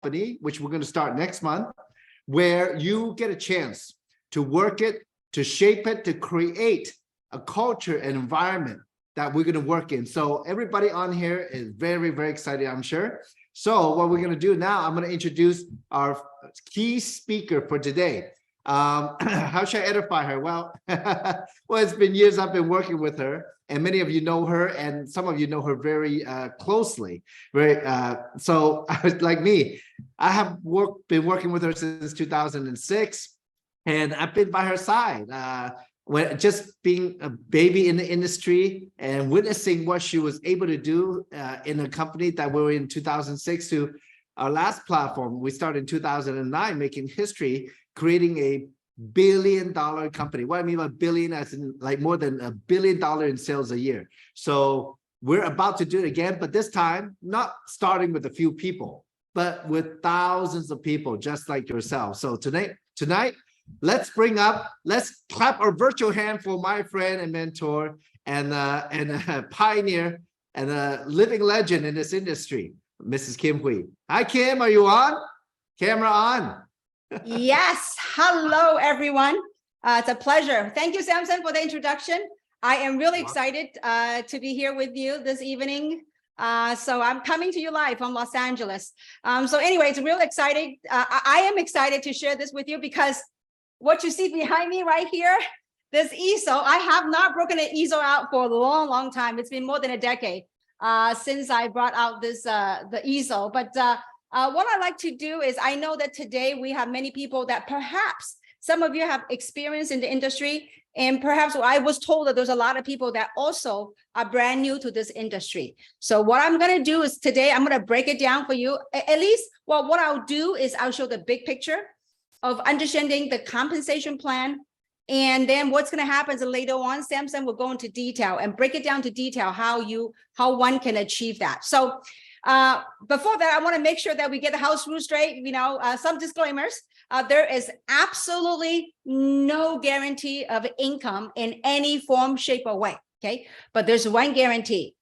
company, which we're going to start next month, where you get a chance to work it, to shape it, to create a culture and environment that we're going to work in. So everybody on here is very, very excited, I'm sure. So what we're going to do now, I'm going to introduce our key speaker for today. How should I edify her? Well, well, it's been years I've been working with her, and many of you know her, and some of you know her very closely. So like me, I have been working with her since 2006, and I've been by her side. When just being a baby in the industry and witnessing what she was able to do in a company that we were in 2006 to our last platform. We started in 2009, making history, creating a billion-dollar company. What I mean by billion, as in like more than $1 billion in sales a year. So we're about to do it again, but this time, not starting with a few people, but with thousands of people just like yourself. So tonight, let's clap our virtual hand for my friend and mentor and a pioneer and a living legend in this industry, Mrs. Kim Hui. Hi, Kim, are you on? Camera on. Yes. Hello, everyone. It's a pleasure. Thank you, Samson, for the introduction. I am really excited to be here with you this evening. So I'm coming to you live from Los Angeles. So anyway, it's real exciting. I am excited to share this with you because what you see behind me right here, this easel, I have not broken an easel out for a long, long time. It's been more than a decade since I brought out this the easel. But what I like to do is, I know that today we have many people that perhaps some of you have experience in the industry, and perhaps I was told that there's a lot of people that also are brand new to this industry. So what I'm going to do is today, I'm going to break it down for you. At least, well, what I'll do is I'll show the big picture of understanding the compensation plan. And then what's going to happen is later on, Samson will go into detail and break it down to detail how one can achieve that. So before that, I want to make sure that we get the house rules straight. You know, some disclaimers. There is absolutely no guarantee of income in any form, shape, or way. Okay, but there's one guarantee,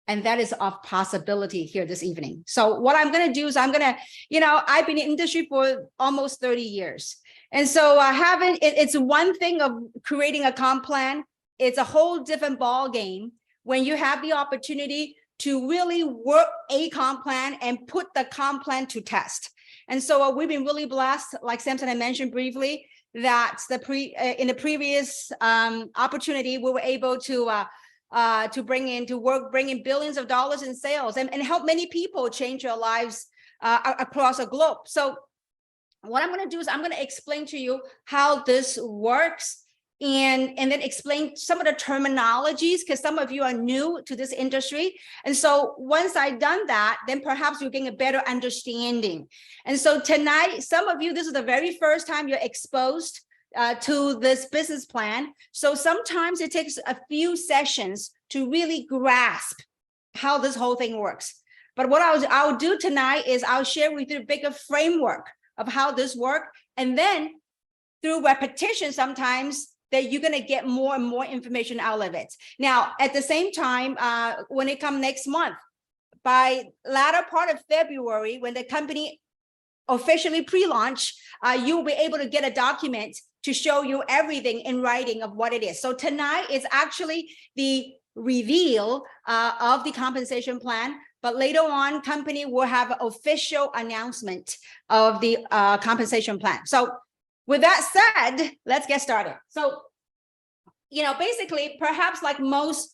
and that is of possibility here this evening. So what I'm going to do is I'm going to, you know, I've been in the industry for almost 30 years. And so it's one thing of creating a comp plan. It's a whole different ball game when you have the opportunity to really work a comp plan and put the comp plan to test. And so we've been really blessed, like Samson had mentioned briefly, that in the previous opportunity, we were able to bring in billions of dollars in sales and help many people change their lives across the globe. So what I'm going to do is I'm going to explain to you how this works and then explain some of the terminologies, because some of you are new to this industry. And so once I've done that, then perhaps you're getting a better understanding. And so tonight, some of you, this is the very first time you're exposed to this business plan. So sometimes it takes a few sessions to really grasp how this whole thing works. But what I'll do tonight is I'll share with you a bigger framework of how this works. And then through repetition, sometimes that you're going to get more and more information out of it. Now, at the same time, when it comes next month, by latter part of February, when the company officially pre-launch, you'll be able to get a document to show you everything in writing of what it is. So tonight is actually the reveal of the compensation plan, but later on, company will have an official announcement of the compensation plan. So with that said, let's get started. So, you know, basically, perhaps like most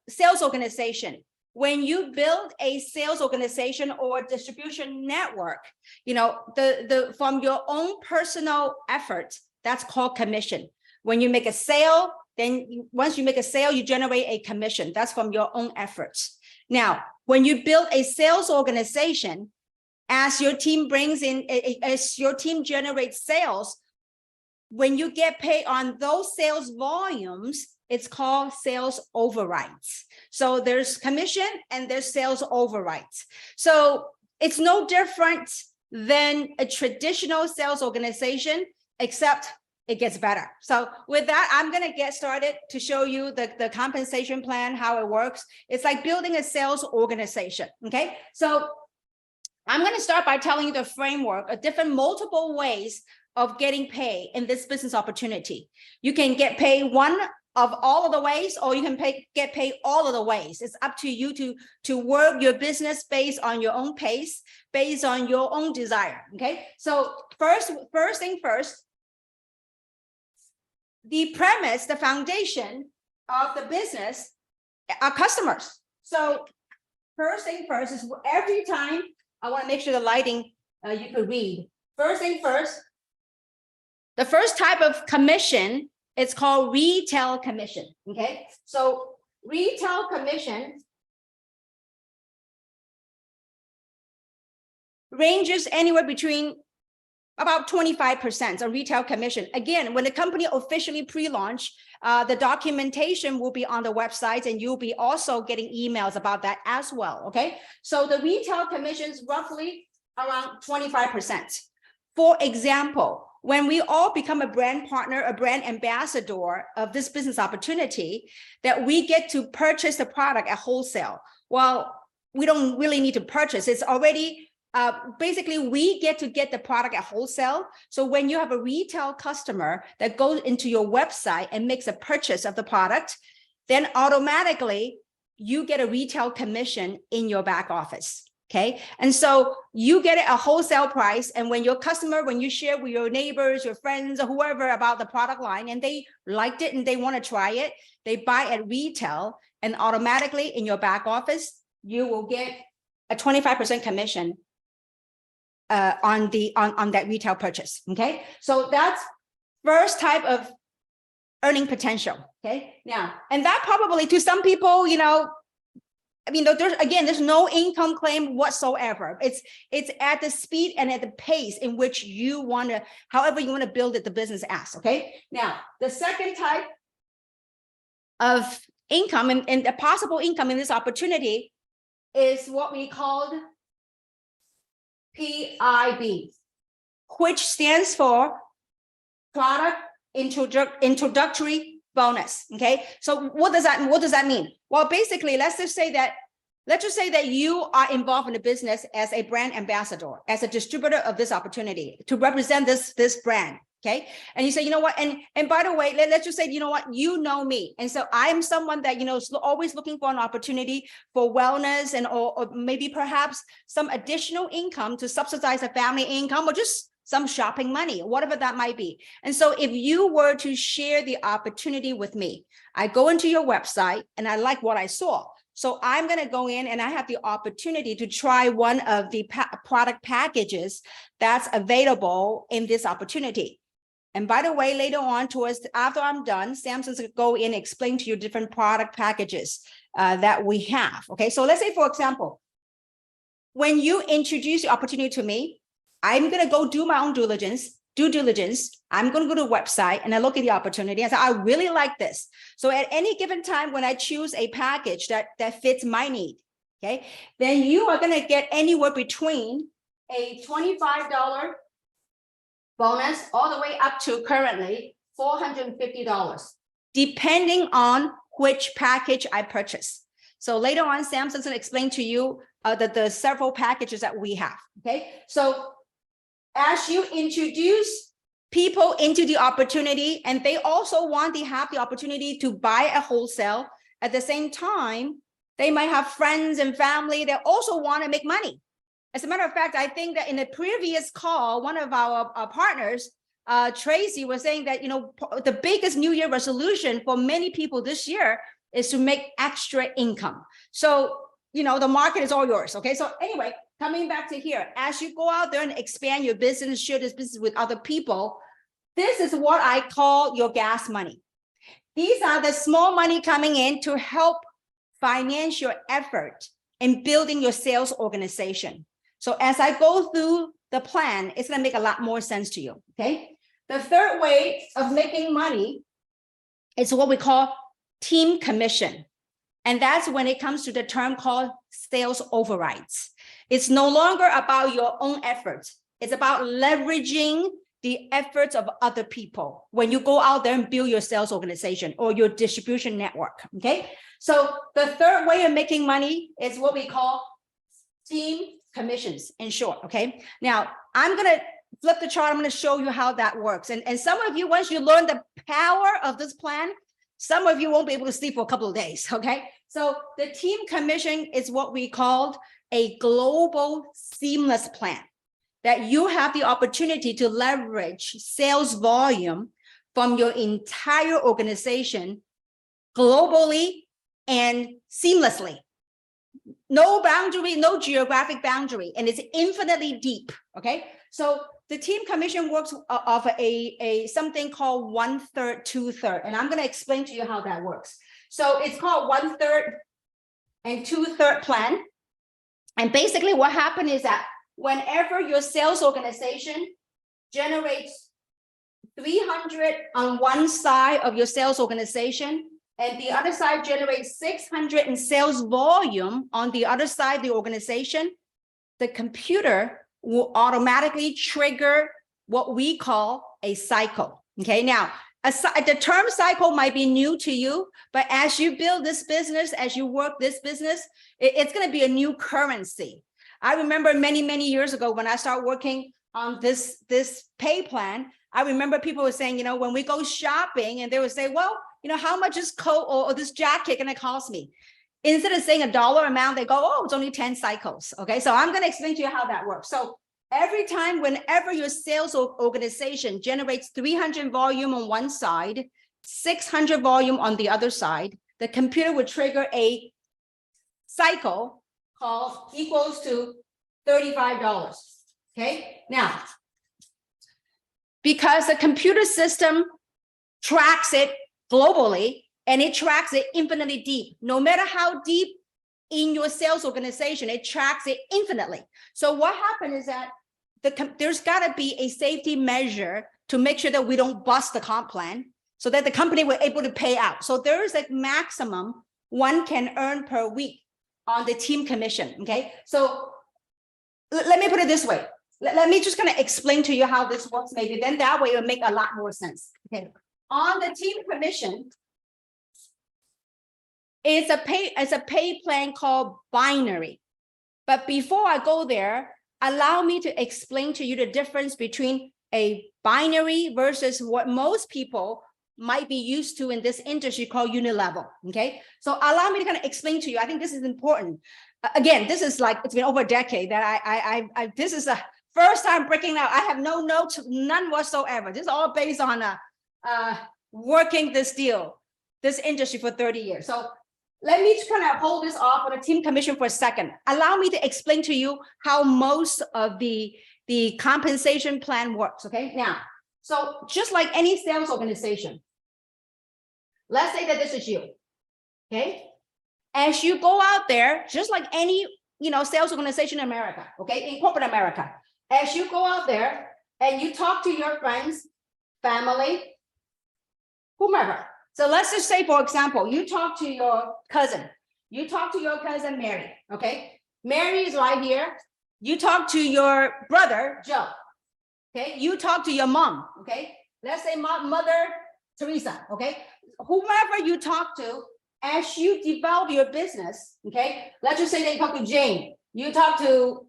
sales organization, when you build a sales organization or distribution network, you know, from your own personal effort, that's called commission. When you make a sale, then once you make a sale, you generate a commission. That's from your own efforts. Now, when you build a sales organization, as your team brings in, as your team generates sales, when you get paid on those sales volumes, it's called sales overrides. So there's commission and there's sales overrides. So it's no different than a traditional sales organization, except it gets better. So with that, I'm going to get started to show you the compensation plan, how it works. It's like building a sales organization. Okay. So I'm going to start by telling you the framework of different multiple ways of getting paid in this business opportunity. You can get paid one of all of the ways, or you can get paid all of the ways. It's up to you to work your business based on your own pace, based on your own desire. Okay. So first thing first, the premise, the foundation of the business are customers. So first thing first is every time I want to make sure the lighting you could read. First thing first, the first type of commission is called retail commission. Okay, so retail commission ranges anywhere between about 25% of retail commission. Again, when the company officially pre-launch, the documentation will be on the website, and you'll be also getting emails about that as well. Okay, so the retail commission is roughly around 25%. For example, when we all become a brand partner, a brand ambassador of this business opportunity, that we get to purchase the product at wholesale. Well, we don't really need to purchase. It's already basically, we get to get the product at wholesale. So when you have a retail customer that goes into your website and makes a purchase of the product, then automatically you get a retail commission in your back office. Okay. And so you get it a wholesale price. And when your customer, when you share with your neighbors, your friends, or whoever about the product line, and they liked it and they want to try it, they buy at retail, and automatically in your back office, you will get a 25% commission on that retail purchase. Okay, so that's first type of earning potential. Okay, now, and that probably to some people, you know, I mean, there's no income claim whatsoever. It's at the speed and at the pace in which you want to, however you want to build it, the business as. Okay, now the second type of income and the possible income in this opportunity is what we called PIB, which stands for product introductory bonus. Okay, so what does that mean? Well, basically, let's just say that you are involved in the business as a brand ambassador, as a distributor of this opportunity to represent this brand. Okay, and you say, you know what, and by the way, let's just say, you know what, you know me, and so I am someone that, you know, is always looking for an opportunity for wellness, and or maybe perhaps some additional income to subsidize a family income, or just some shopping money, whatever that might be. And so if you were to share the opportunity with me, I go into your website and I like what I saw. So I'm going to go in and I have the opportunity to try one of the product packages that's available in this opportunity. And by the way, later on, after I'm done, Samson's going to go in and explain to you different product packages that we have. Okay, so let's say, for example, when you introduce the opportunity to me, I'm going to go do my own due diligence. I'm going to go to the website and I look at the opportunity. I say, I really like this. So at any given time, when I choose a package that fits my need, okay, then you are going to get anywhere between a $25 bonus all the way up to currently $450, depending on which package I purchase. So later on, Samson's going to explain to you the several packages that we have. Okay, so as you introduce people into the opportunity, and they also want to have the opportunity to buy at wholesale, at the same time, they might have friends and family that also want to make money. As a matter of fact, I think that in the previous call, one of our partners, Tracy, was saying that, you know, the biggest New Year resolution for many people this year is to make extra income. So, you know, the market is all yours. Okay, so anyway, coming back to here, as you go out there and expand your business, share this business with other people, this is what I call your gas money. These are the small money coming in to help finance your effort in building your sales organization. So as I go through the plan, it's going to make a lot more sense to you. Okay. The third way of making money is what we call team commission. And that's when it comes to the term called sales overrides. It's no longer about your own efforts. It's about leveraging the efforts of other people when you go out there and build your sales organization or your distribution network. Okay. So the third way of making money is what we call team commissions, in short, okay? Now, I'm gonna flip the chart. I'm gonna show you how that works. And some of you, once you learn the power of this plan, some of you won't be able to sleep for a couple of days, okay? So the team commission is what we called a global seamless plan, that you have the opportunity to leverage sales volume from your entire organization globally and seamlessly. No boundary, no geographic boundary, and it's infinitely deep, okay? So the team commission works off a something called 1/3, 2/3, and I'm gonna explain to you how that works. So it's called 1/3 and 2/3 plan. And basically what happened is that whenever your sales organization generates 300 on one side of your sales organization, and the other side generates 600 in sales volume on the other side of the organization, the computer will automatically trigger what we call a cycle. Okay, now the term cycle might be new to you, but as you build this business, as you work this business, it's going to be a new currency. I remember many years ago when I started working on this pay plan, I remember people were saying, you know, when we go shopping, and they would say, well, you know, how much is coat or this jacket going to cost me? Instead of saying a dollar amount, they go, oh, it's only 10 cycles. Okay, so I'm going to explain to you how that works. So every time, whenever your sales organization generates 300 volume on one side, 600 volume on the other side, the computer would trigger a cycle called equals to $35. Okay, now, because the computer system tracks it globally, and it tracks it infinitely deep. No matter how deep in your sales organization, it tracks it infinitely. So what happened is that there's got to be a safety measure to make sure that we don't bust the comp plan, so that the company were able to pay out. So there is a maximum one can earn per week on the team commission. Okay, so let me put it this way. Let me just kind of explain to you how this works. Maybe then that way it will make a lot more sense. Okay, on the team commission, it's a pay plan called binary. But before I go there, allow me to explain to you the difference between a binary versus what most people might be used to in this industry called unilevel. Okay, so allow me to kind of explain to you. I think this is important. Again, this is like, it's been over a decade that I this is the first time breaking out. I have no notes, none whatsoever. This is all based on working this industry for 30 years. So let me just kind of hold this off on a team commission for a second. Allow me to explain to you how most of the compensation plan works. Okay, now, so just like any sales organization, let's say that this is you. Okay, as you go out there, just like any sales organization in America, okay, in corporate America, as you go out there and you talk to your friends, family, whomever. So let's just say, for example, you talk to your cousin. You talk to your cousin, Mary, okay? Mary is right here. You talk to your brother, Joe, okay? You talk to your mom, okay? Let's say mother, Teresa, okay? Whomever you talk to, as you develop your business, okay? Let's just say that you talk to Jane. You talk to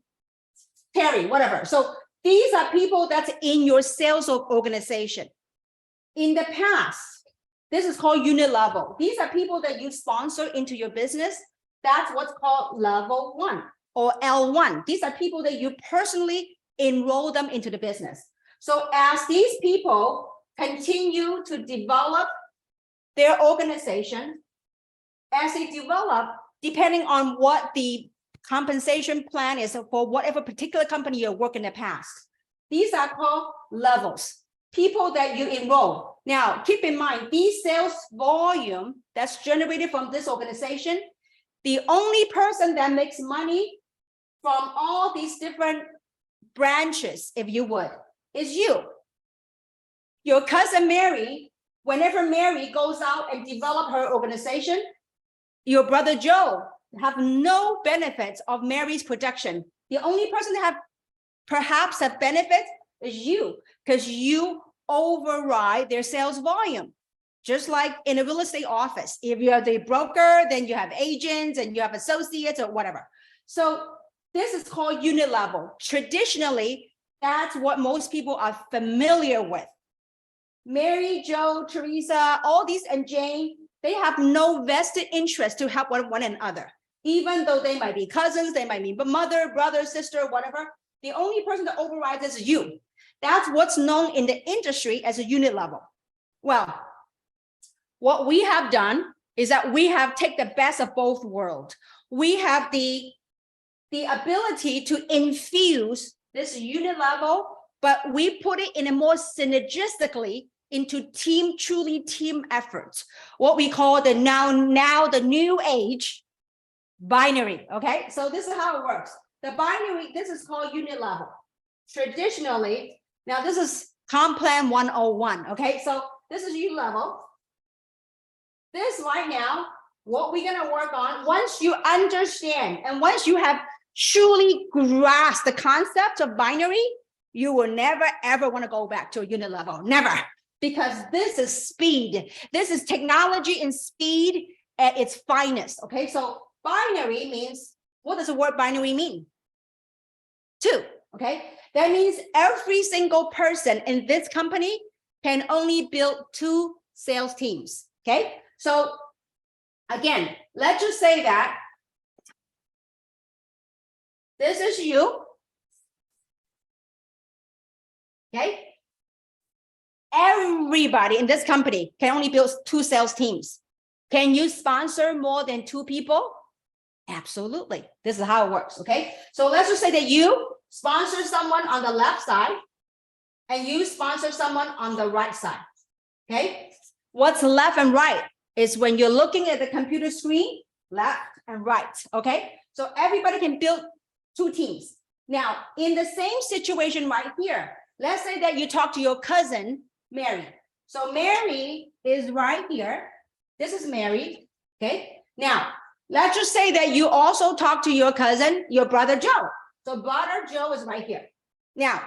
Terry, whatever. So these are people that's in your sales organization. In the past, this is called unit level. These are people that you sponsor into your business. That's what's called level 1 or L1. These are people that you personally enroll them into the business. So as these people continue to develop their organization, as they develop, depending on what the compensation plan is for whatever particular company you work in the past, these are called levels. People that you enroll. Now, keep in mind, these sales volume that's generated from this organization, the only person that makes money from all these different branches, if you would, is you. Your cousin Mary, whenever Mary goes out and develop her organization, your brother Joe have no benefits of Mary's production. The only person that perhaps have benefits is you, because you override their sales volume. Just like in a real estate office, if you are the broker, then you have agents and you have associates or whatever. So This is called unit level. Traditionally, that's what most people are familiar with. Mary, Joe, Teresa, all these, and Jane, they have no vested interest to help one another. Even though they might be cousins, they might be mother, brother, sister, whatever. The only person that overrides is you. That's what's known in the industry as a unit level. Well, what we have done is that we have taken the best of both worlds. We have the ability to infuse this unit level, but we put it in a more synergistically into truly team efforts. What we call the now the new age binary. Okay, so this is how it works. The binary, this is called unit level. Traditionally, now this is Comp Plan 101. Okay, so this is unit level. This right now, what we're going to work on, once you understand and once you have truly grasped the concept of binary, you will never ever want to go back to a unit level. Never. Because this is speed. This is technology and speed at its finest. Okay, so binary means, what does the word binary mean? 2. Okay, that means every single person in this company can only build 2 sales teams. Okay, so again, let's just say that this is you. Okay, everybody in this company can only build 2 sales teams. Can you sponsor more than 2 people? Absolutely. This is how it works. Okay, so let's just say that you sponsor someone on the left side and you sponsor someone on the right side. Okay, what's left and right is when you're looking at the computer screen, left and right. Okay, so everybody can build 2 teams. Now, in the same situation right here, let's say that you talk to your cousin, Mary. So Mary is right here. This is Mary. Okay, now let's just say that you also talk to your cousin, your brother Joe. So brother Joe is right here. Now,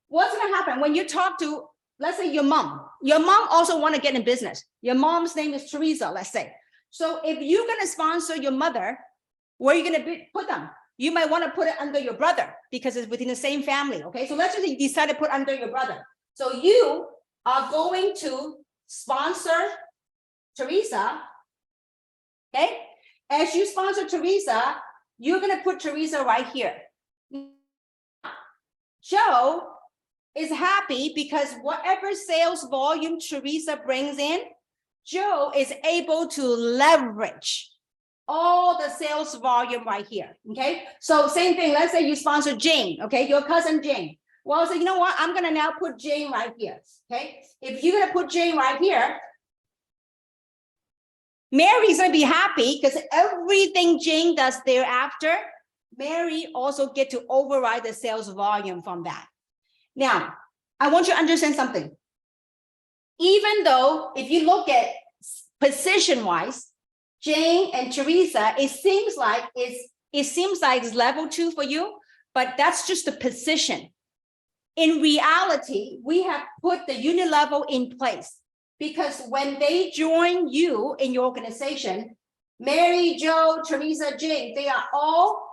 what's going to happen when you talk to, let's say, your mom? Your mom also want to get in business. Your mom's name is Teresa, let's say. So if you're going to sponsor your mother, where are you going to put them? You might want to put it under your brother because it's within the same family. Okay, so let's just say you decide to put under your brother. So you are going to sponsor Teresa. Okay, as you sponsor Teresa, you're going to put Teresa right here. Joe is happy because whatever sales volume Teresa brings in, Joe is able to leverage all the sales volume right here. Okay, so same thing. Let's say you sponsor Jane. Okay, your cousin Jane. Well, so you know what? I'm going to now put Jane right here. Okay, if you're going to put Jane right here, Mary's going to be happy because everything Jane does thereafter, Mary also get to override the sales volume from that. Now, I want you to understand something. Even though if you look at position-wise, Jane and Teresa, it seems like it's level 2 for you, but that's just the position. In reality, we have put the unit level in place because when they join you in your organization, Mary, Joe, Teresa, Jane, they are all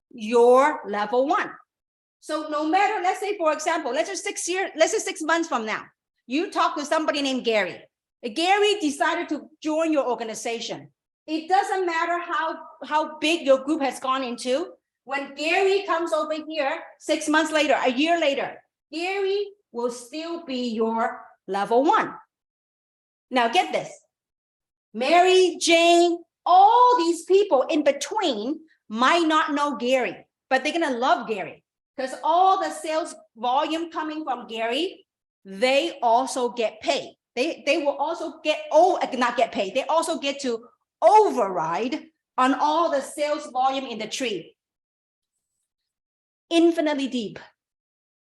your level 1. So no matter, let's say, for example, let's just 6 months from now, you talk to somebody named Gary. Gary decided to join your organization. It doesn't matter how big your group has gone into. When Gary comes over here 6 months later, a year later, Gary will still be your level 1. Now get this. Mary, Jane, all these people in between might not know Gary, but they're going to love Gary because all the sales volume coming from Gary, they also get paid. They will also get, not get paid. They also get to override on all the sales volume in the tree. Infinitely deep.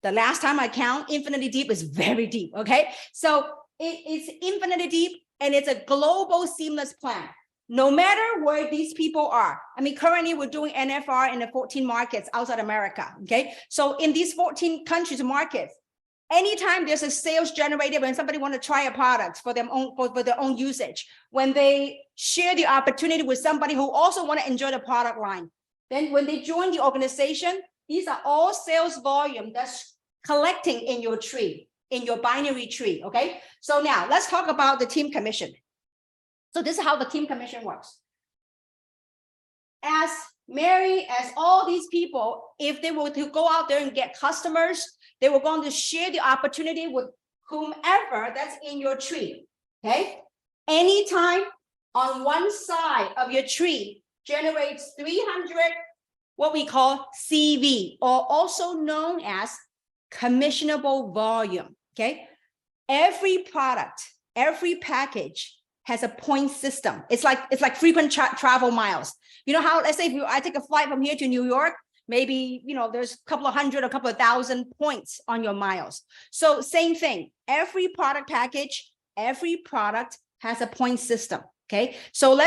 The last time I count, infinitely deep is very deep. Okay, so it's infinitely deep and it's a global seamless plan. No matter where these people are. I mean, currently we're doing NFR in the 14 markets outside America. Okay, so in these 14 countries and markets, anytime there's a sales generated when somebody want to try a product for their own usage, when they share the opportunity with somebody who also want to enjoy the product line, then when they join the organization, These are all sales volume that's collecting in your tree, in your binary tree, okay? So now let's talk about the team commission. So this is how the team commission works. As Mary, as all these people, if they were to go out there and get customers, they were going to share the opportunity with whomever that's in your tree, okay? Anytime on one side of your tree generates 300, what we call CV, or also known as commissionable volume, okay? Every product, every package has a point system. It's like frequent travel miles. You know how, let's say if I take a flight from here to New York, maybe, you know, there's a couple of hundred, a couple of thousand points on your miles. So same thing, every product package, every product has a point system, okay? So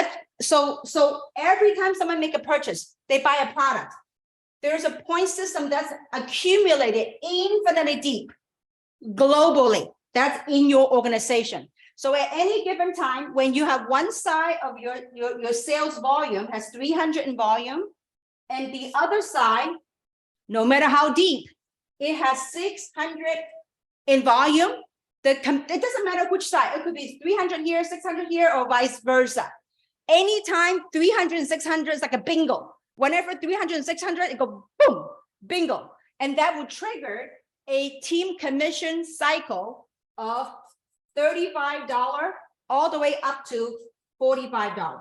every time someone make a purchase, they buy a product, there's a point system that's accumulated infinitely deep globally, that's in your organization. So at any given time, when you have one side of your sales volume has 300 in volume, and the other side, no matter how deep, it has 600 in volume, it doesn't matter which side, it could be 300 here, 600 here, or vice versa. Anytime 300 and 600 is like a bingo. Whenever 300 and 600, it go boom, bingo. And that will trigger a team commission cycle of $35 all the way up to $45,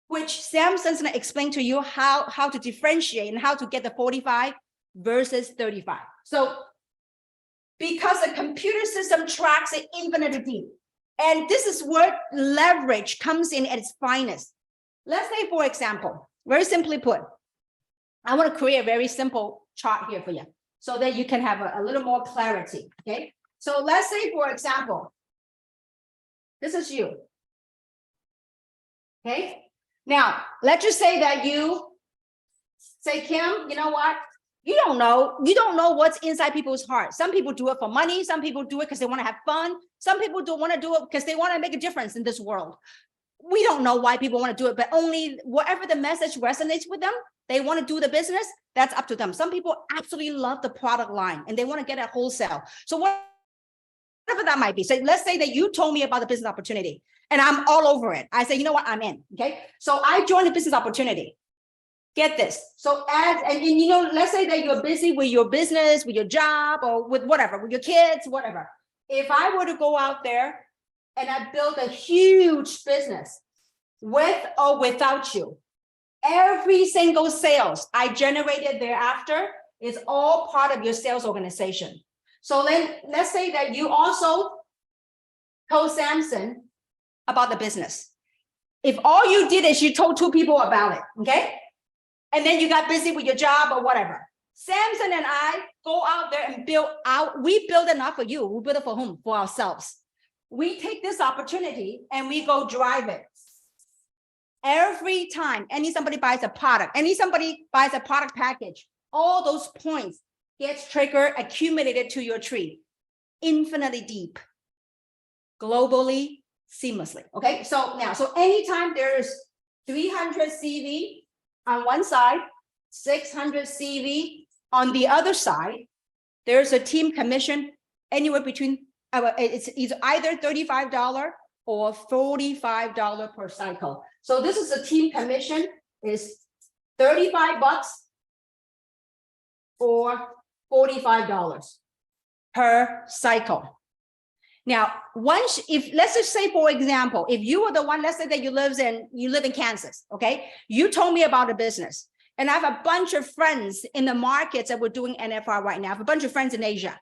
which Samson's gonna explain to you how to differentiate and how to get the 45 versus 35. So because the computer system tracks it infinitely deep, and this is where leverage comes in at its finest. Let's say, for example, very simply put, I want to create a very simple chart here for you so that you can have a little more clarity, okay? So let's say, for example, this is you, okay? Now, let's just say that you say, Kim, you know what? You don't know what's inside people's hearts. Some people do it for money. Some people do it because they want to have fun. Some people don't want to do it because they want to make a difference in this world. We don't know why people want to do it, but only whatever the message resonates with them, they want to do the business, that's up to them. Some people absolutely love the product line and they want to get it wholesale. So whatever that might be. So let's say that you told me about the business opportunity and I'm all over it. I say, you know what, I'm in, okay? So I joined the business opportunity. Get this. So you know, let's say that you're busy with your business, with your job, or with whatever, with your kids, whatever. If I were to go out there and I build a huge business with or without you, every single sales I generated thereafter is all part of your sales organization. So then let's say that you also told Samson about the business. If all you did is you told 2 people about it, okay? And then you got busy with your job or whatever. Samson and I go out there and build out. We build it not for you. We build it for whom? For ourselves. We take this opportunity and we go drive it. Every time somebody buys a product, somebody buys a product package, all those points gets triggered, accumulated to your tree, infinitely deep, globally, seamlessly. Okay, so now, so anytime there's 300 CV on one side, 600 CV on the other side, there's a team commission anywhere between, it's either $35 or $45 per cycle. So this is a team commission is $35 or $45 per cycle. Now, let's just say, for example, if you were the one, let's say that you live in Kansas, okay? You told me about a business and I have a bunch of friends in the markets that we're doing NFR right now. I have a bunch of friends in Asia.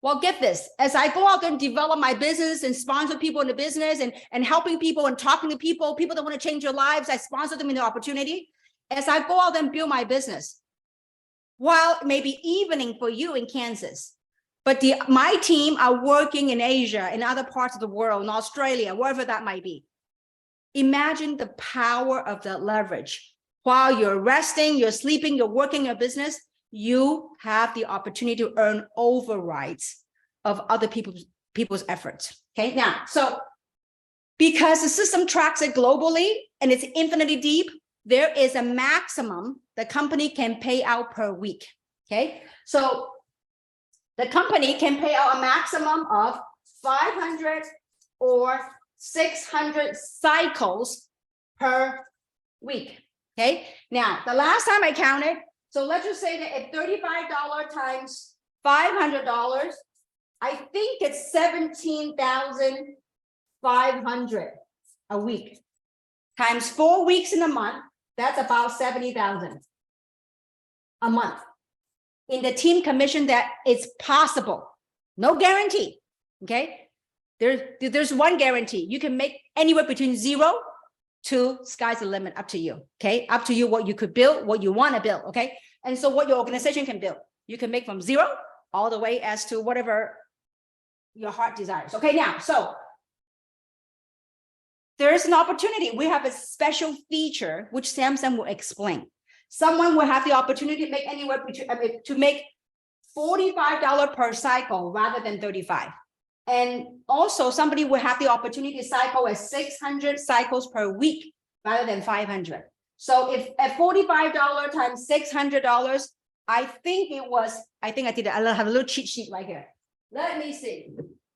Well, get this, as I go out there and develop my business and sponsor people in the business and helping people and talking to people that want to change their lives, I sponsor them in the opportunity. As I go out there and build my business, while it may be evening for you in Kansas, but my team are working in Asia, in other parts of the world, in Australia, wherever that might be. Imagine the power of that leverage. While you're resting, you're sleeping, you're working your business, you have the opportunity to earn overrides of other people's efforts. Okay, now, so because the system tracks it globally and it's infinitely deep, there is a maximum the company can pay out per week. Okay, so the company can pay out a maximum of 500 or 600 cycles per week. Okay, now the last time I counted, so let's just say that at $35 times $500, I think it's 17,500 a week times 4 weeks in a month. That's about 70,000 a month in the team commission. That it's possible, no guarantee. Okay, there's one guarantee: you can make anywhere between 0 to sky's the limit, up to you. Okay, up to you what you could build, what you want to build. Okay, and so what your organization can build, you can make from 0 all the way as to whatever your heart desires. Okay, now so there's an opportunity. We have a special feature which Samson will explain. Someone will have the opportunity to make anywhere between to make $45 per cycle rather than 35. And also somebody will have the opportunity to cycle at 600 cycles per week rather than 500. So if at $45 times $600, I think I did I have a little cheat sheet right here. Let me see.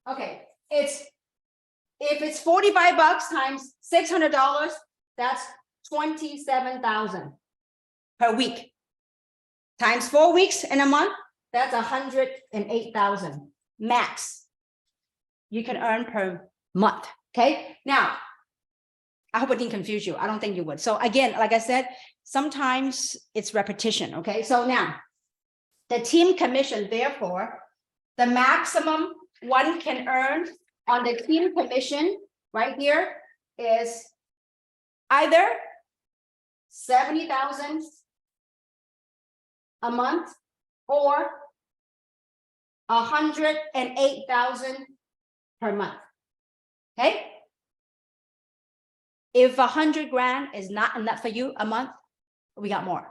Okay, if it's 45 bucks times $600, that's 27,000 per week. Times 4 weeks in a month, that's 108,000 max you can earn per month. Okay, now I hope I didn't confuse you. I don't think you would. So again, like I said, sometimes it's repetition. Okay, so now the team commission, therefore, the maximum one can earn on the team commission right here is either 70,000 a month or 108,000 per month. Okay, if 100 grand is not enough for you a month, we got more.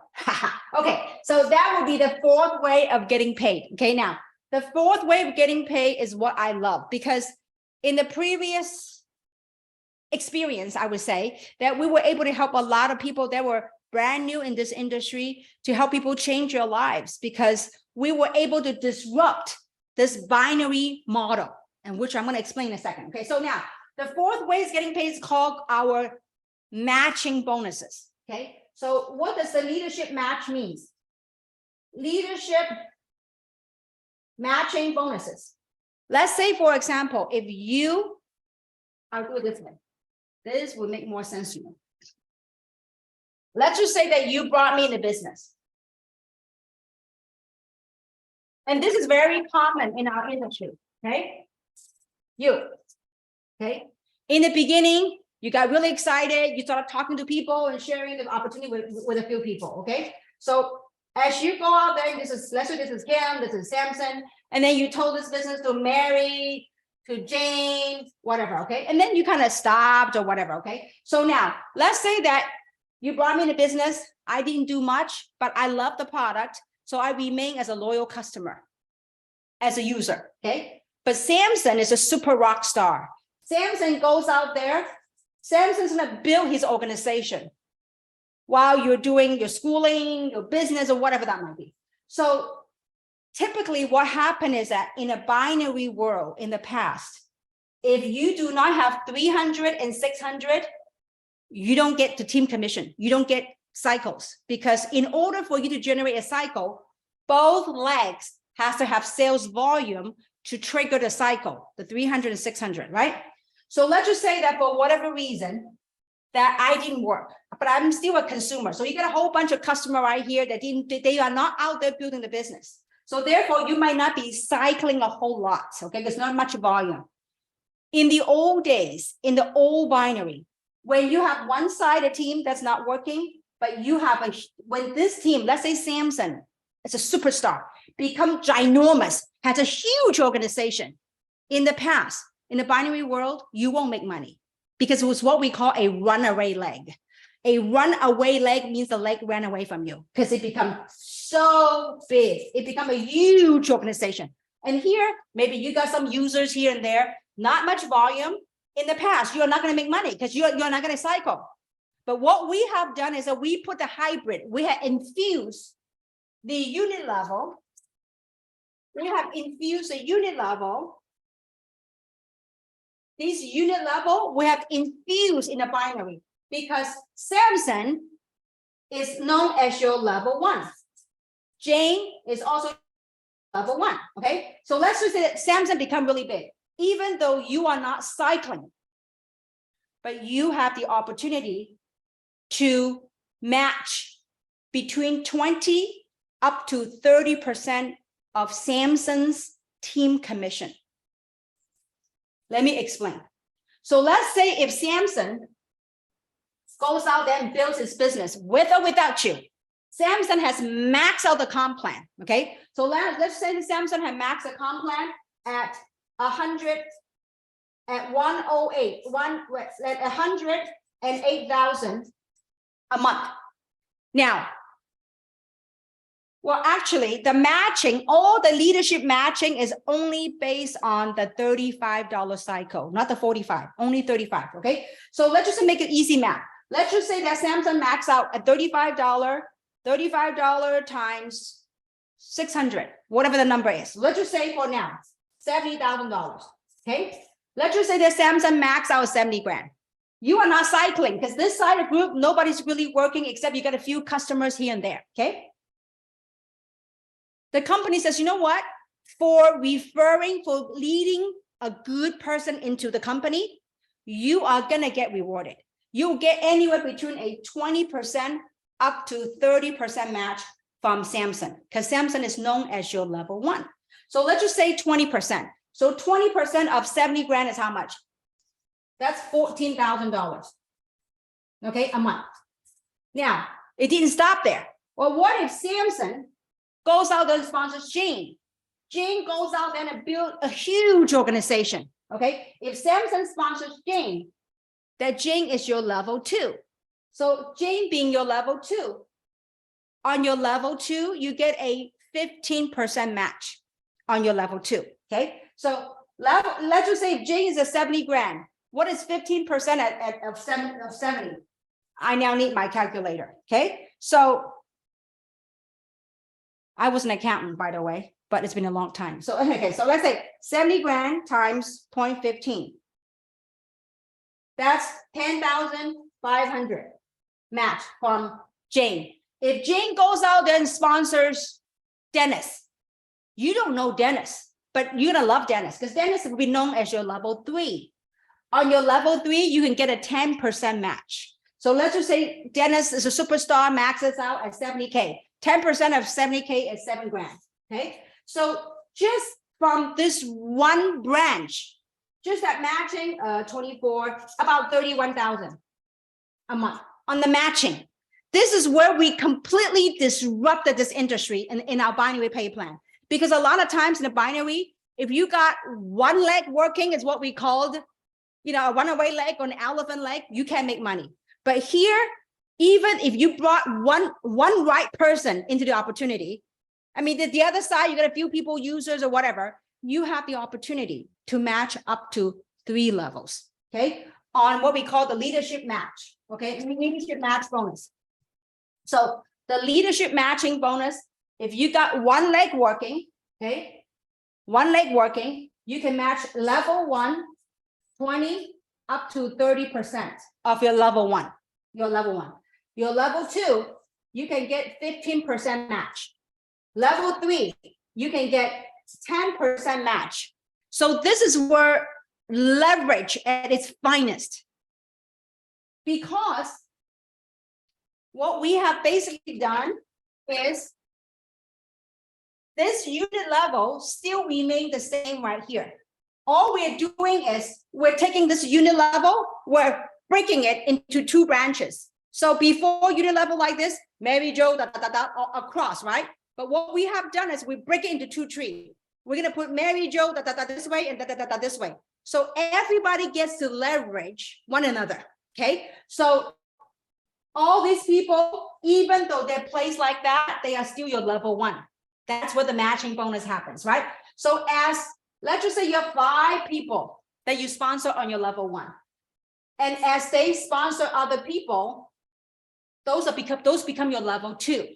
Okay, so that would be the fourth way of getting paid. Okay, now the fourth way of getting paid is what I love, because in the previous experience, I would say that we were able to help a lot of people that were brand new in this industry, to help people change their lives, because we were able to disrupt this binary model, and which I'm going to explain in a second. Okay, so now the fourth way is getting paid is called our matching bonuses. Okay, so what does the leadership match means? Leadership matching bonuses. Let's say, for example, if you, I'll do it this way. This will make more sense to you. Let's just say that you brought me into business. And this is very common in our industry, okay? Okay? In the beginning, you got really excited. You started talking to people and sharing the opportunity with a few people, okay? So as you go out there, let's say this is Kim, this is Samson, and then you told this business to Mary, to Jane, whatever, okay? And then you kind of stopped or whatever, okay? So now, let's say that you brought me into business. I didn't do much, but I love the product. So I remain as a loyal customer, as a user, okay? But Samson is a super rock star. Samson goes out there. Samson's gonna build his organization while you're doing your schooling, your business, or whatever that might be. So typically what happened is that in a binary world in the past, if you do not have 300 and 600, you don't get the team commission. You don't get cycles, because in order for you to generate a cycle, both legs has to have sales volume to trigger the cycle, the 300 and 600, right? So let's just say that for whatever reason that I didn't work, but I'm still a consumer. So you got a whole bunch of customer right here that they are not out there building the business. So therefore you might not be cycling a whole lot, okay? There's not much volume. In the old days, in the old binary, when you have one side, a team that's not working, but you have when this team, let's say Samson, it's a superstar, become ginormous, has a huge organization. In the past, in the binary world, you won't make money, because it was what we call a runaway leg. A runaway leg means the leg ran away from you, because it becomes so big. It becomes a huge organization. And here, maybe you got some users here and there, not much volume. In the past, you're not going to make money because you're not going to cycle. But what we have done is that we put the hybrid. We have infused the unit level. We have infused the unit level. This unit level we have infused in a binary because Samson is known as your level 1. Jane is also level 1. Okay, so let's just say that Samson become really big, even though you are not cycling, but you have the opportunity to match between 20 up to 30% of Samson's team commission. Let me explain. So let's say if Samson goes out there and builds his business with or without you, Samson has maxed out the comp plan. Okay, so let's say that Samson had maxed the comp plan at 100, at 108, at 108,000 a month. Now, well, actually, the matching, all the leadership matching is only based on the $35 cycle, not the 45, only 35. Okay, so let's just make it easy math. Let's just say that Samson maxed out at $35 times 600, whatever the number is. Let's just say for now, $70,000. Okay, let's just say that Samson maxed out 70 grand. You are not cycling because this side of group, nobody's really working except you got a few customers here and there. Okay. The company says, you know what? For referring, for leading a good person into the company, you are going to get rewarded. You'll get anywhere between a 20% up to 30% match from Samson, because Samson is known as your level 1. So let's just say 20%. So 20% of 70 grand is how much? That's $14,000. Okay, a month. Now, it didn't stop there. Well, what if Samson goes out there and sponsors Jane? Jane goes out there and builds a huge organization. Okay, if Samson sponsors Jane, that Jane is your level 2. So Jane being your level 2, on your level 2, you get a 15% match on your level 2. Okay, so let's just say if Jane is a 70 grand, what is 15% of 70? I now need my calculator. Okay, so I was an accountant, by the way, but it's been a long time. So, okay, so let's say 70 grand times 0.15. That's 10,500 match from Jane. If Jane goes out there and sponsors Dennis, you don't know Dennis, but you're gonna love Dennis because Dennis will be known as your level 3. On your level 3, you can get a 10% match. So let's just say Dennis is a superstar, maxes out at 70K. 10% of 70K is 7 grand. Okay, so just from this one branch, just that matching 24, about 31,000 a month on the matching. This is where we completely disrupted this industry in our binary pay plan, because a lot of times in the binary, if you got one leg working, is what we called, a runaway leg or an elephant leg, you can't make money. But here, even if you brought one right person into the opportunity, I mean, the other side, you got a few people, users or whatever, you have the opportunity to match up to 3 levels, okay, on what we call the leadership match, okay, leadership match bonus. So the leadership matching bonus, if you got one leg working, okay, one leg working, you can match level 1, 20 up to 30% of your level 1, your level 1. Your level 2, you can get 15% match. Level 3, you can get 10% match. So this is where leverage at its finest. Because what we have basically done is this unit level still remain the same right here. All we're doing is we're taking this unit level, we're breaking it into 2 branches. So before unit level like this, Mary Jo, across, right? But what we have done is we break it into 2 trees. We're going to put Mary Jo this way and this way. So everybody gets to leverage one another. Okay. So all these people, even though they're placed like that, they are still your level 1. That's where the matching bonus happens, right? So let's just say you have 5 people that you sponsor on your level 1. And as they sponsor other people, those become your level 2.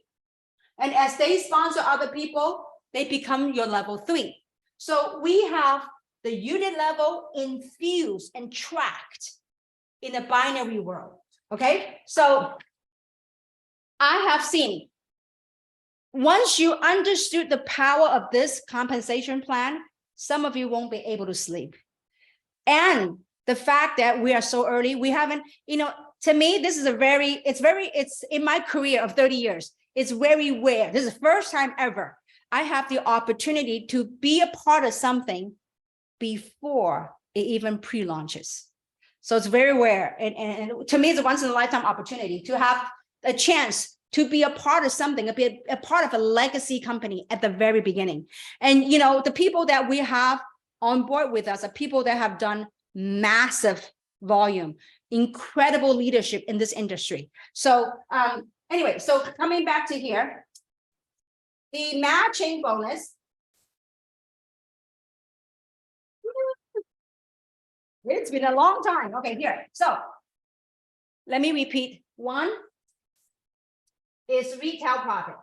And as they sponsor other people, they become your level 3. So we have the unit level infused and tracked in a binary world. Okay, so I have seen, once you understood the power of this compensation plan, some of you won't be able to sleep. And the fact that we are so early, we haven't, to me, this is it's in my career of 30 years, it's very rare. This is the first time ever I have the opportunity to be a part of something before it even pre-launches. So it's very rare. And to me, it's a once in a lifetime opportunity to have a chance to be a part of something, be a part of a legacy company at the very beginning. And, the people that we have on board with us are people that have done massive volume, incredible leadership in this industry. So anyway, so coming back to here, the matching bonus. It's been a long time. Okay, here. So let me repeat. 1 is retail profit,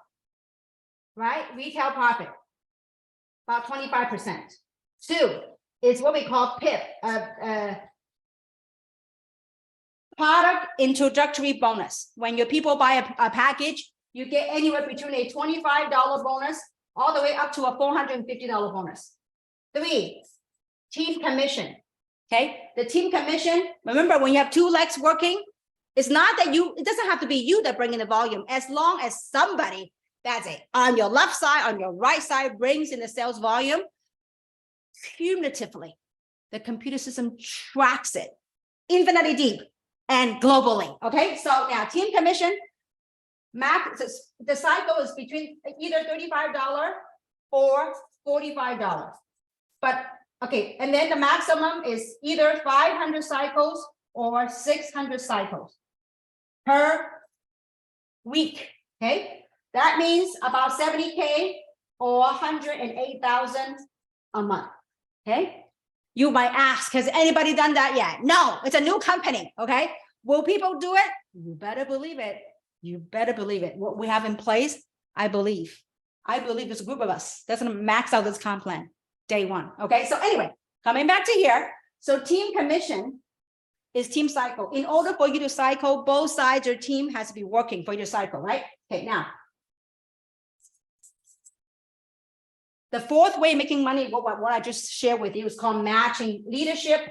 right? Retail profit, about 25%. 2 is what we call PIP, product introductory bonus. When your people buy a package, you get anywhere between a $25 bonus all the way up to a $450 bonus. 3, team commission. Okay, the team commission, remember when you have 2 legs working, it's not that it doesn't have to be you that bring in the volume, as long as somebody that's on your left side, on your right side brings in the sales volume, cumulatively, the computer system tracks it infinitely deep and globally. Okay, so now team commission, max, the cycle is between either $35 or $45. But okay, and then the maximum is either 500 cycles or 600 cycles per week. Okay, that means about 70K or 108,000 a month. Okay, you might ask, has anybody done that yet? No, it's a new company. Okay, will people do it? You better believe it. You better believe it. What we have in place, I believe there's a group of us that's going to max out this comp plan day 1. Okay, so anyway, coming back to here. So team commission is team cycle. In order for you to cycle, both sides, your team has to be working for you to cycle, right? Okay, now, the 4th way of making money, what I just shared with you, is called matching leadership,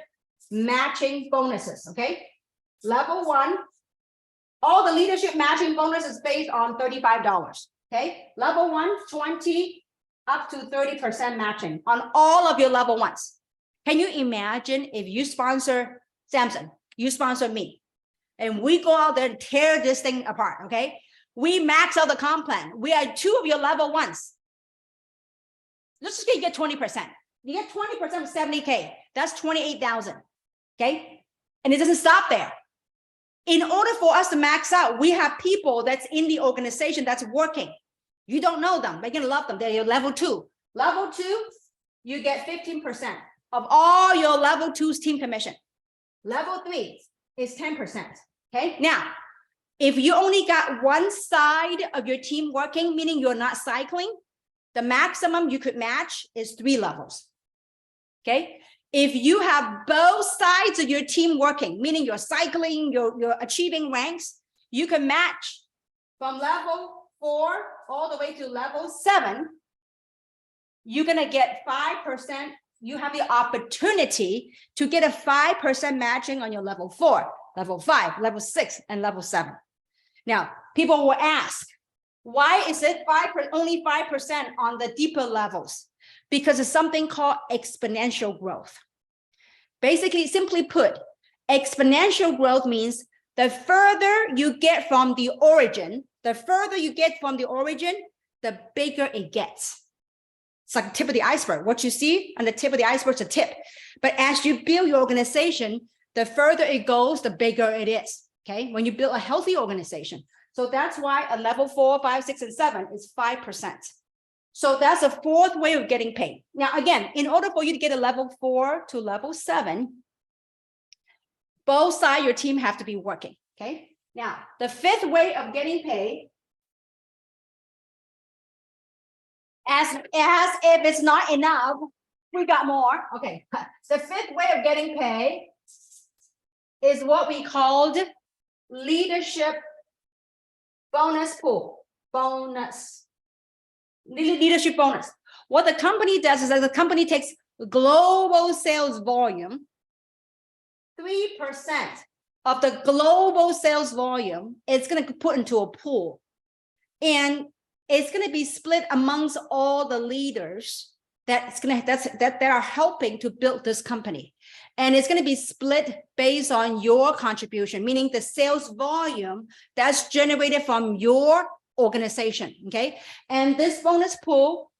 matching bonuses, okay? Level 1, all the leadership matching bonus is based on $35, okay? Level 1, 20 up to 30% matching on all of your level 1s. Can you imagine if you sponsor Samson, you sponsor me, and we go out there and tear this thing apart, okay? We max out the comp plan. We are 2 of your level 1s. Let's just say you get 20%. You get 20% of 70K. That's 28,000, okay? And it doesn't stop there. In order for us to max out, we have people that's in the organization that's working. You don't know them, but you're gonna love them. They're your level 2. Level 2, you get 15% of all your level 2's team commission. Level 3 is 10%. Okay. Now, if you only got one side of your team working, meaning you're not cycling, the maximum you could match is 3 levels. Okay. If you have both sides of your team working, meaning you're cycling, you're achieving ranks, you can match from level 4 all the way to level 7. You're going to get 5%. You have the opportunity to get a 5% matching on your level 4, level 5, level 6, and level 7. Now, people will ask, why is it only 5% on the deeper levels? Because it's something called exponential growth. Basically, simply put, exponential growth means the further you get from the origin, the bigger it gets. It's like the tip of the iceberg. What you see on the tip of the iceberg is a tip. But as you build your organization, the further it goes, the bigger it is. Okay, when you build a healthy organization. So that's why a level 4, 5, 6, and 7 is 5%. So that's a 4th way of getting paid. Now, again, in order for you to get a level 4 to level 7, both sides of your team have to be working. Okay. Now, the 5th way of getting paid As if it's not enough, we got more. Okay. The fifth way of getting paid is what we called leadership bonus pool. Leadership bonus. What the company does is that the company takes global sales volume, 3% of the global sales volume, it's going to put into a pool. And it's going to be split amongst all the leaders that are helping to build this company. And it's going to be split based on your contribution, meaning the sales volume that's generated from your organization. Okay. And this bonus pool,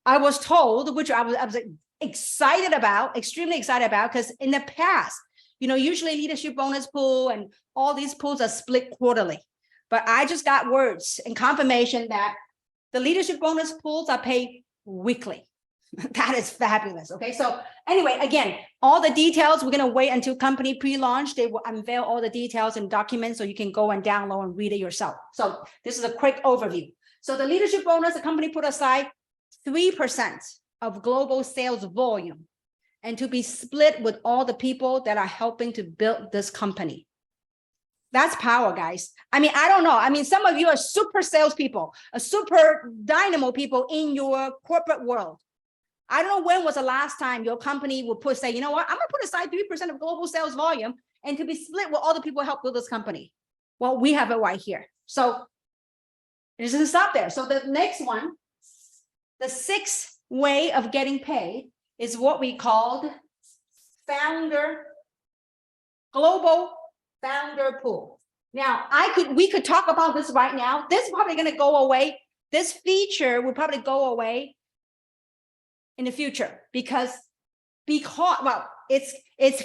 I was told, which I was excited about, extremely excited about, because in the past, usually leadership bonus pool and all these pools are split quarterly. But I just got words and confirmation that the leadership bonus pools are paid weekly. That is fabulous. Okay. So anyway, again, all the details, we're going to wait until company pre-launch. They will unveil all the details and documents so you can go and download and read it yourself. So this is a quick overview. So the leadership bonus, the company put aside 3% of global sales volume and to be split with all the people that are helping to build this company. That's power, guys. I mean, I don't know. I mean, some of you are super salespeople, a super dynamo people in your corporate world. I don't know when was the last time your company would say, you know what, I'm going to put aside 3% of global sales volume and to be split with all the people who help build this company. Well, we have it right here. So it doesn't stop there. So the next one, the sixth way of getting paid is what we called global founder pool. Now, we could talk about this right now. This is probably going to go away. This feature will probably go away in the future because well, it's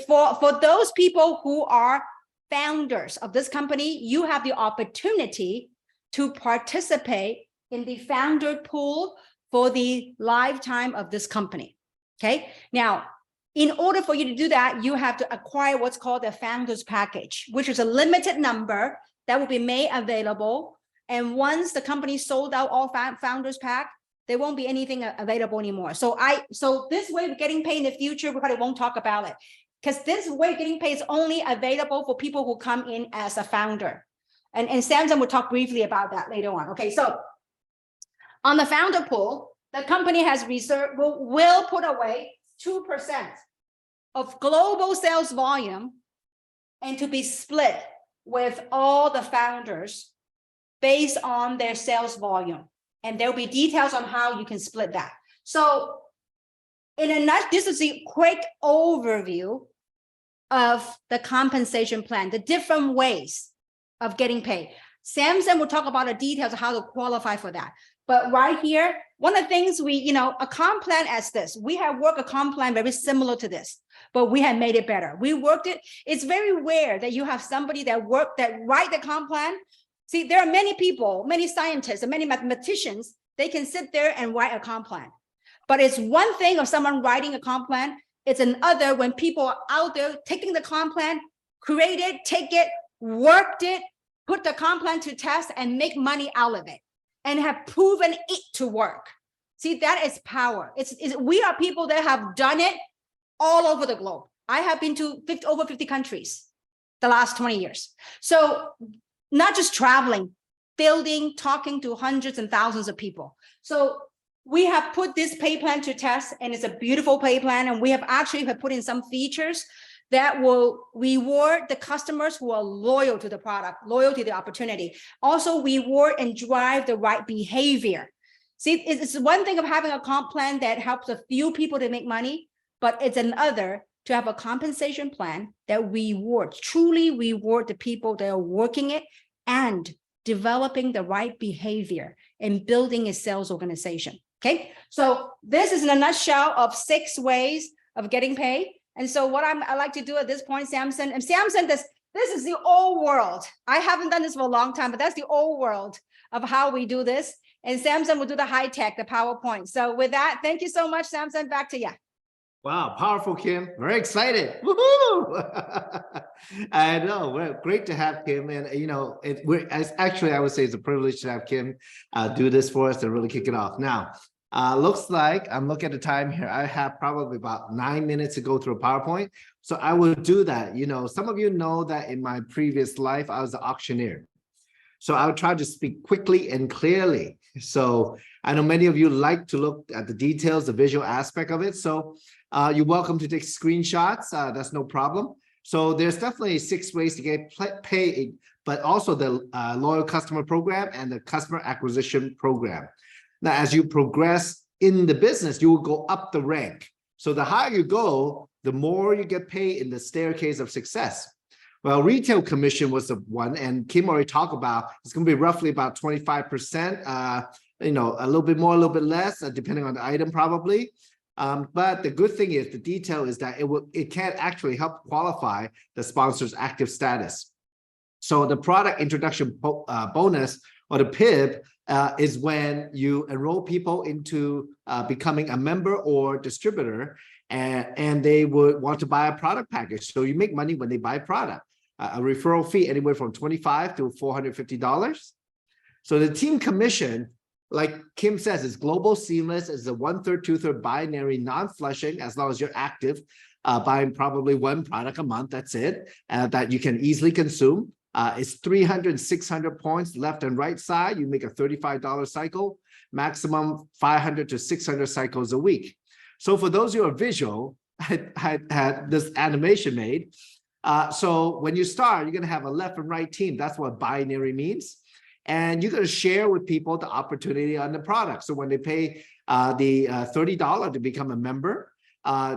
for those people who are founders of this company. You have the opportunity to participate in the founder pool for the lifetime of this company. Okay. Now, in order for you to do that, you have to acquire what's called the founders package, which is a limited number that will be made available. And once the company sold out all founders pack, there won't be anything available anymore. So this way of getting paid in the future, we probably won't talk about it because this way of getting paid is only available for people who come in as a founder. And Samson will talk briefly about that later on. Okay, so on the founder pool, the company has reserved, will put away 2% of global sales volume and to be split with all the founders based on their sales volume. And there'll be details on how you can split that. So in a nutshell, this is the quick overview of the compensation plan, the different ways of getting paid. Samson will talk about the details of how to qualify for that. But right here, one of the things a comp plan as this, we have worked a comp plan very similar to this, but we have made it better. We worked it. It's very rare that you have somebody that write the comp plan. See, there are many people, many scientists and many mathematicians, they can sit there and write a comp plan. But it's one thing of someone writing a comp plan. It's another when people are out there taking the comp plan, create it, take it, worked it, put the comp plan to test and make money out of it and have proven it to work. See, that is power. We are people that have done it all over the globe. I have been to over 50 countries the last 20 years. So not just traveling, building, talking to hundreds and thousands of people. So we have put this pay plan to test and it's a beautiful pay plan. And we have actually put in some features that will reward the customers who are loyal to the product, loyal to the opportunity. Also reward and drive the right behavior. See, it's one thing of having a comp plan that helps a few people to make money, but it's another to have a compensation plan that truly reward the people that are working it and developing the right behavior and building a sales organization. Okay, so this is in a nutshell of 6 ways of getting paid. And so what I like to do at this point, Samson, this is the old world. I haven't done this for a long time, but that's the old world of how we do this. And Samson will do the high tech, the PowerPoint. So with that, thank you so much, Samson. Back to you. Wow, powerful, Kim. Very excited. Woohoo! I know. Well, great to have Kim. And, actually, I would say it's a privilege to have Kim do this for us and really kick it off. Now, Looks like I'm looking at the time here. I have probably about 9 minutes to go through a PowerPoint. So I will do that. You know, some of you know that in my previous life, I was an auctioneer. So I'll try to speak quickly and clearly. So I know many of you like to look at the details, the visual aspect of it. So you're welcome to take screenshots. That's no problem. So there's definitely 6 ways to get paid, but also the loyal customer program and the customer acquisition program. Now, as you progress in the business, you will go up the rank. So the higher you go, the more you get paid in the staircase of success. Well, retail commission was the one, and Kim already talked about, it's going to be roughly about 25%, you know, a little bit more, a little bit less, depending on the item probably. But the good thing is the detail is that it can actually help qualify the sponsor's active status. So the product introduction bonus, or the PIB, is when you enroll people into becoming a member or distributor, and they would want to buy a product package. So you make money when they buy a product. A referral fee anywhere from $25 to $450. So the team commission, like Kim says, is global, seamless, is a 1/3, 2/3 binary, non-flushing, as long as you're active, buying probably 1 product a month. That's it, that you can easily consume. It's 300, 600 points left and right side. You make a $35 cycle, maximum 500 to 600 cycles a week. So for those who are visual, I had this animation made. So when you start, you're going to have a left and right team. That's what binary means. And you're going to share with people the opportunity on the product. So when they pay the $30 to become a member,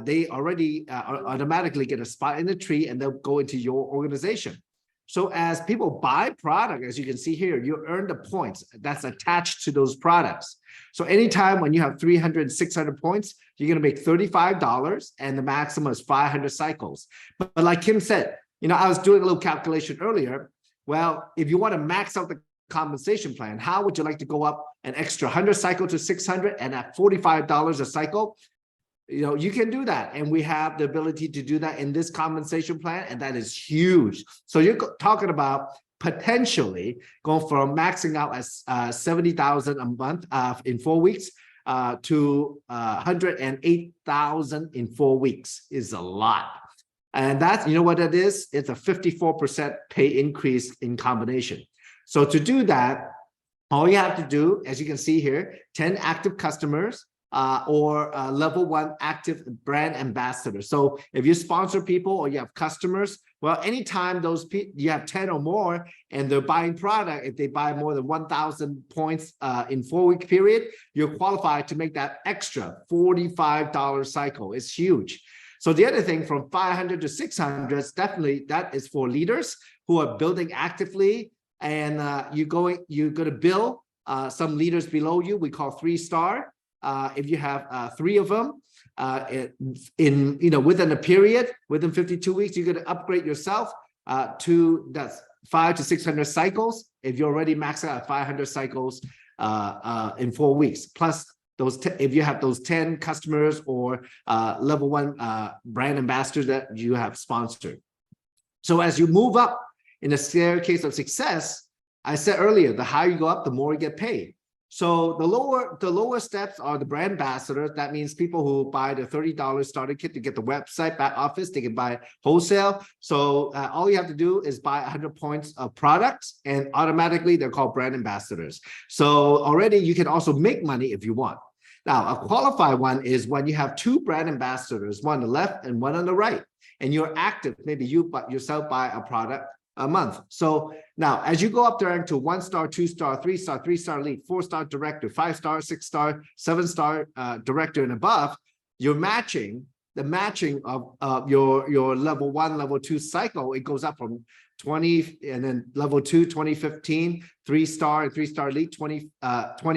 they already automatically get a spot in the tree, and they'll go into your organization. So as people buy product, as you can see here, you earn the points that's attached to those products. So anytime when you have 300, 600 points, you're going to make $35, and the maximum is 500 cycles. But like Kim said, you know, I was doing a little calculation earlier. Well, if you want to max out the compensation plan, how would you like to go up an extra 100 cycle to 600 and at $45 a cycle? You know, you can do that. And we have the ability to do that in this compensation plan. And that is huge. So you're talking about potentially going from maxing out as 70,000 a month in 4 weeks to 108,000 in 4 weeks is a lot. And that's, you know what it is? It's a 54% pay increase in combination. So to do that, all you have to do, as you can see here, 10 active customers, or level 1 active brand ambassador. So if you sponsor people or you have customers, well, anytime those you have 10 or more and they're buying product, if they buy more than 1,000 points in 4-week period, you're qualified to make that extra $45 cycle. It's huge. So the other thing, from 500 to 600, definitely that is for leaders who are building actively, and you're going to build some leaders below you. We call 3-star. If you have 3 of them within a period, within 52 weeks, you're going to upgrade yourself to that's 500 to 600 cycles. If you're already maxed out at 500 cycles in 4 weeks, plus those if you have those 10 customers or level 1 brand ambassadors that you have sponsored. So as you move up in the staircase of success, I said earlier, the higher you go up, the more you get paid. So the lower steps are the brand ambassadors. That means people who buy the $30 starter kit to get the website, back office. They can buy wholesale. So all you have to do is buy 100 points of products, and automatically they're called brand ambassadors. So already you can also make money if you want. Now, a qualified one is when you have 2 brand ambassadors, one on the left and one on the right, and you're active. Maybe you yourself buy a product a month. So now, as you go up there to 1-star, 2-star, 3-star, 3-star elite, 4-star director, 5-star, 6-star, 7-star director and above, you're matching the matching of your level 1, level 2 cycle. It goes up from 20, and then level 2, 2015, 3-star and 3-star elite, 20,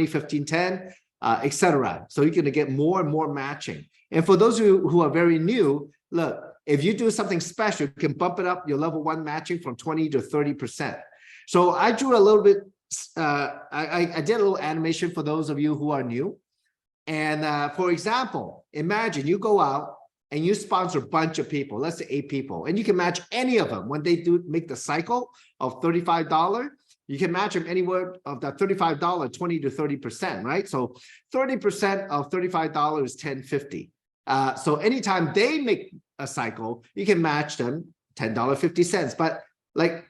15, 10, etc. So you're going to get more and more matching. And for those who are very new, look, if you do something special, you can bump it up your level 1 matching from 20 to 30%. So I drew a little bit, I did a little animation for those of you who are new. And for example, imagine you go out and you sponsor a bunch of people, let's say 8 people, and you can match any of them when they do make the cycle of $35. you can match them anywhere of that $35, 20 to 30%, right? So 30% of $35 is $10.50. So anytime they make a cycle, you can match them $10.50. But like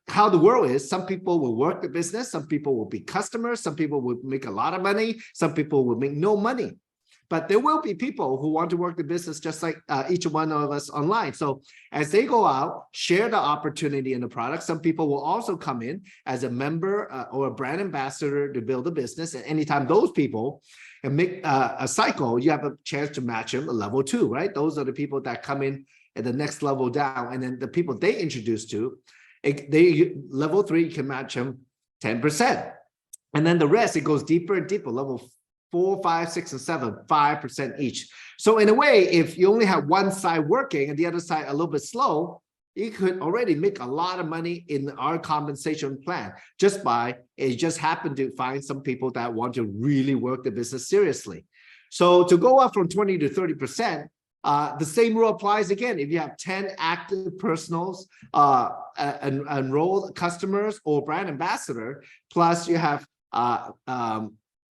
how the world is, some people will work the business, some people will be customers, some people will make a lot of money, some people will make no money. But there will be people who want to work the business just like each one of us online. So as they go out, share the opportunity in the product, some people will also come in as a member or a brand ambassador to build a business. And anytime those people and make a cycle, you have a chance to match them a level 2, right? Those are the people that come in at the next level down. And then the people they introduce to, they level 3, you can match them 10%. And then the rest, it goes deeper and deeper, level 4, 5, 6, and 7, 5% each. So in a way, if you only have one side working and the other side a little bit slow, you could already make a lot of money in our compensation plan just by, it just happened to find some people that want to really work the business seriously. So to go up from 20 to 30%, the same rule applies again. If you have 10 active personals, enrolled customers or brand ambassador, plus you have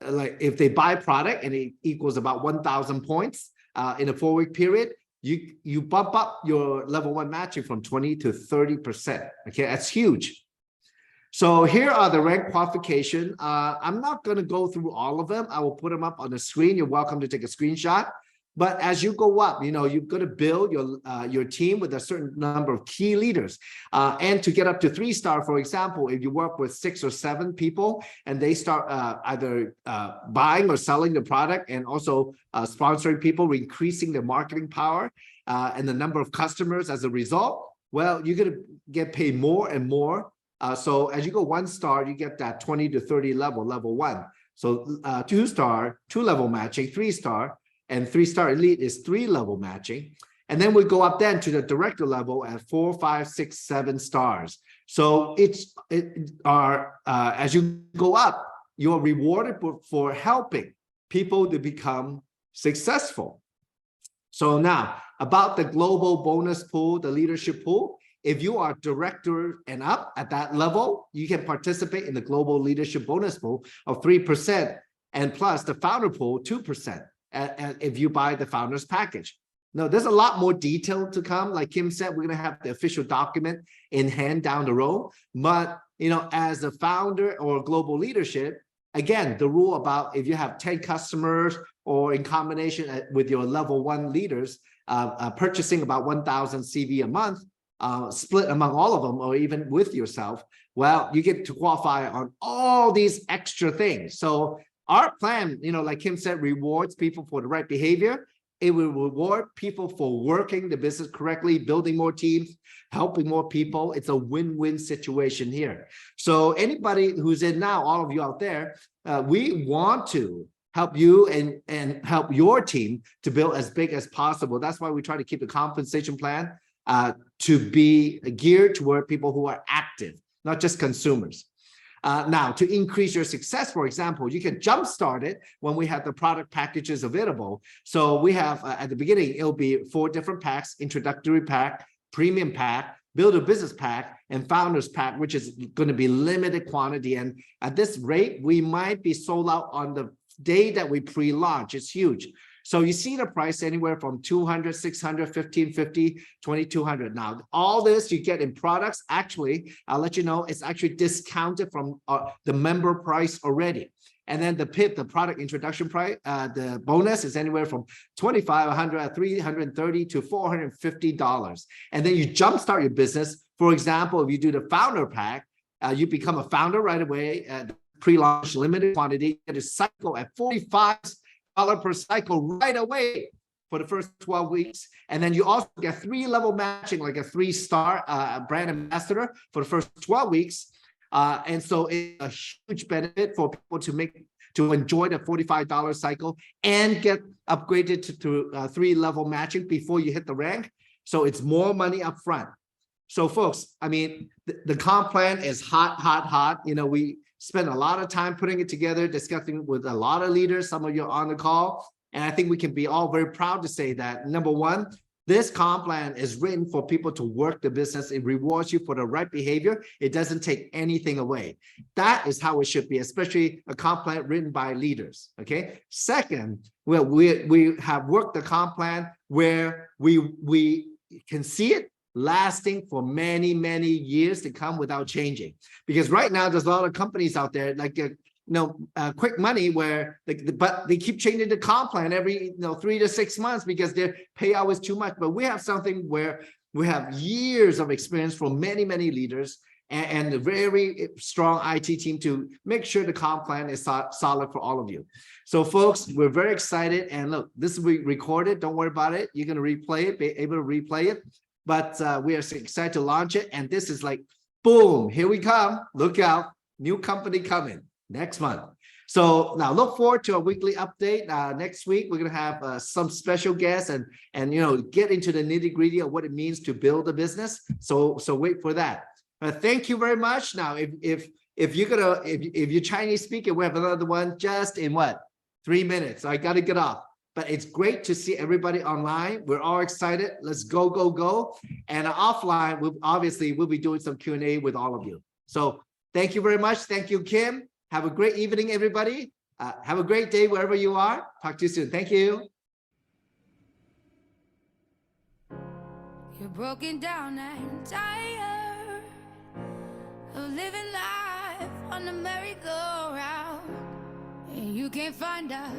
like if they buy product and it equals about 1,000 points in a 4-week period, you bump up your level 1 matching from 20 to 30%. Okay, that's huge. So here are the rank qualification. I'm not going to go through all of them. I will put them up on the screen. You're welcome to take a screenshot. But as you go up, you've got to build your team with a certain number of key leaders. And to get up to 3-star, for example, if you work with 6 or 7 people and they start either buying or selling the product and also sponsoring people, increasing their marketing power and the number of customers as a result, well, you're going to get paid more and more. So as you go 1-star, you get that 20 to 30 level 1. So 2-star, 2-level matching, 3-star. And 3-star elite is 3-level matching. And then we go up then to the director level at 4, 5, 6, 7 stars. So as you go up, you're rewarded for helping people to become successful. So now about the global bonus pool, the leadership pool, if you are director and up at that level, you can participate in the global leadership bonus pool of 3% and plus the founder pool 2%. And if you buy the founders package. Now, there's a lot more detail to come. Like Kim said, we're going to have the official document in hand down the road. But, as a founder or global leadership, again, the rule about if you have 10 customers or in combination with your level 1 leaders, purchasing about 1,000 CV a month, split among all of them or even with yourself, well, you get to qualify on all these extra things. So our plan, like Kim said, rewards people for the right behavior. It will reward people for working the business correctly, building more teams, helping more people. It's a win-win situation here. So anybody who's in now, all of you out there, we want to help you and help your team to build as big as possible. That's why we try to keep the compensation plan to be geared toward people who are active, not just consumers. Now, to increase your success, for example, you can jumpstart it when we have the product packages available. So we have at the beginning, it'll be 4 different packs: introductory pack, premium pack, build a business pack, and founders pack, which is going to be limited quantity. And at this rate, we might be sold out on the day that we pre-launch. It's huge. So you see the price anywhere from $200, $600, $1,550, $2,200. Now, all this you get in products. Actually, I'll let you know, it's actually discounted from the member price already. And then the PIP, the product introduction price, the bonus is anywhere from $2,500, $330 to $450. And then you jumpstart your business. For example, if you do the founder pack, you become a founder right away at pre-launch limited quantity. Get a cycle at $45 per cycle right away for the first 12 weeks. And then you also get 3-level matching, like a 3-star brand ambassador for the first 12 weeks. And so it's a huge benefit for people to enjoy the $45 cycle and get upgraded to 3-level matching before you hit the rank. So it's more money up front. So folks, I mean, the comp plan is hot. We spend a lot of time putting it together, discussing with a lot of leaders. Some of you are on the call. And I think we can be all very proud to say that, number one, This comp plan is written for people to work the business. It rewards you for the right behavior. It doesn't take anything away. That is how it should be, especially a comp plan written by leaders. Okay. Second, well, we have worked the comp plan where we can see it lasting for many, many years to come without changing. Because right now there's a lot of companies out there like quick money where but they keep changing the comp plan every 3 to 6 months because their payout is too much. But we have something where we have years of experience from many, many leaders and a very strong IT team to make sure the comp plan is solid for all of you. So folks, we're very excited. And look, this will be recorded. Don't worry about it. You're going to replay it, be able to replay it. But we are excited to launch it. And this is like, boom, here we come. Look out, new company coming next month. So now look forward to a weekly update. Next week, we're going to have some special guests and get into the nitty gritty of what it means to build a business. So wait for that. Thank you very much. Now, if you're Chinese speaking, we have another one just in 3 minutes. So I got to get off. But it's great to see everybody online. We're all excited. Let's go, go, go. And offline, we'll be doing some Q&A with all of you. So thank you very much. Thank you, Kim. Have a great evening, everybody. Have a great day wherever you are. Talk to you soon. Thank you. You're broken down and tired of living life on the merry-go-round, and you can't find out